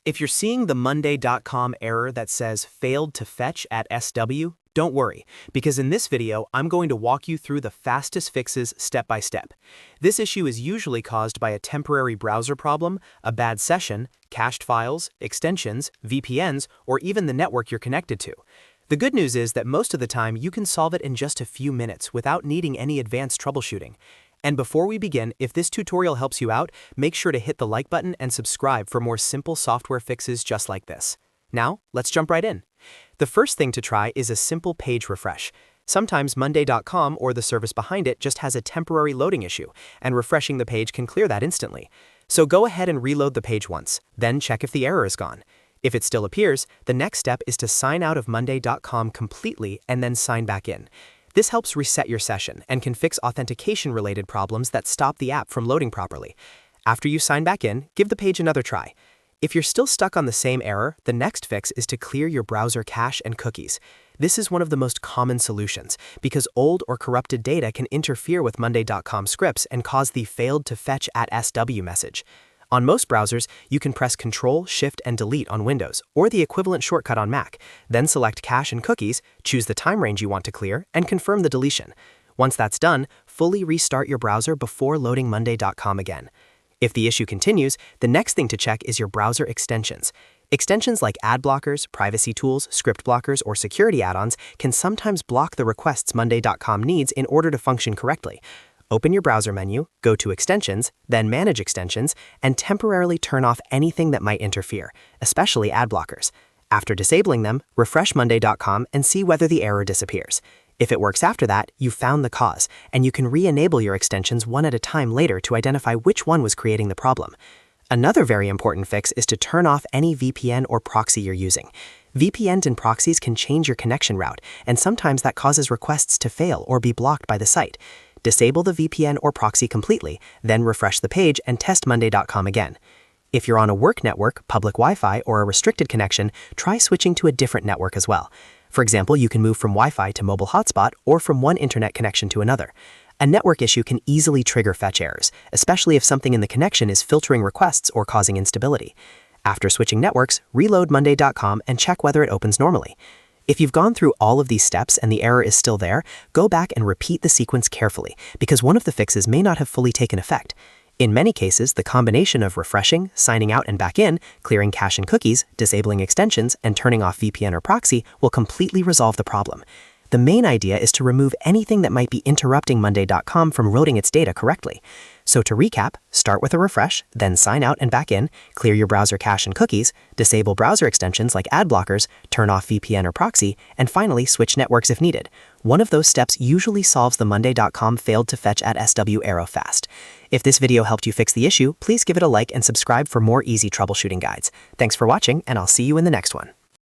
If you're seeing the Monday.com error that says failed to fetch at SW, don't worry, because in this video, I'm going to walk you through the fastest fixes step by step. This issue is usually caused by a temporary browser problem, a bad session, cached files, extensions, VPNs, or even the network you're connected to. The good news is that most of the time you can solve it in just a few minutes without needing any advanced troubleshooting. And before we begin, if this tutorial helps you out, make sure to hit the like button and subscribe for more simple software fixes just like this. Now, let's jump right in. The first thing to try is a simple page refresh. Sometimes Monday.com or the service behind it just has a temporary loading issue, and refreshing the page can clear that instantly. So go ahead and reload the page once, then check if the error is gone. If it still appears, the next step is to sign out of Monday.com completely and then sign back in. This helps reset your session and can fix authentication-related problems that stop the app from loading properly. After you sign back in, give the page another try. If you're still stuck on the same error, the next fix is to clear your browser cache and cookies. This is one of the most common solutions because old or corrupted data can interfere with Monday.com scripts and cause the failed to fetch at SW message. On most browsers, you can press Ctrl, Shift, and Delete on Windows, or the equivalent shortcut on Mac, then select Cache and Cookies, choose the time range you want to clear, and confirm the deletion. Once that's done, fully restart your browser before loading Monday.com again. If the issue continues, the next thing to check is your browser extensions. Extensions like ad blockers, privacy tools, script blockers, or security add-ons can sometimes block the requests Monday.com needs in order to function correctly. Open your browser menu, go to Extensions, then Manage Extensions, and temporarily turn off anything that might interfere, especially ad blockers. After disabling them, refresh Monday.com and see whether the error disappears. If it works after that, you've found the cause, and you can re-enable your extensions one at a time later to identify which one was creating the problem. Another very important fix is to turn off any VPN or proxy you're using. VPNs and proxies can change your connection route, and sometimes that causes requests to fail or be blocked by the site. Disable the VPN or proxy completely, then refresh the page and test Monday.com again. If you're on a work network, public Wi-Fi, or a restricted connection, try switching to a different network as well. For example, you can move from Wi-Fi to mobile hotspot or from one internet connection to another. A network issue can easily trigger fetch errors, especially if something in the connection is filtering requests or causing instability. After switching networks, reload Monday.com and check whether it opens normally. If you've gone through all of these steps and the error is still there, go back and repeat the sequence carefully, because one of the fixes may not have fully taken effect. In many cases, the combination of refreshing, signing out and back in, clearing cache and cookies, disabling extensions, and turning off VPN or proxy will completely resolve the problem. The main idea is to remove anything that might be interrupting Monday.com from routing its data correctly. So to recap, start with a refresh, then sign out and back in, clear your browser cache and cookies, disable browser extensions like ad blockers, turn off VPN or proxy, and finally switch networks if needed. One of those steps usually solves the Monday.com failed to fetch at SW error fast. If this video helped you fix the issue, please give it a like and subscribe for more easy troubleshooting guides. Thanks for watching, and I'll see you in the next one.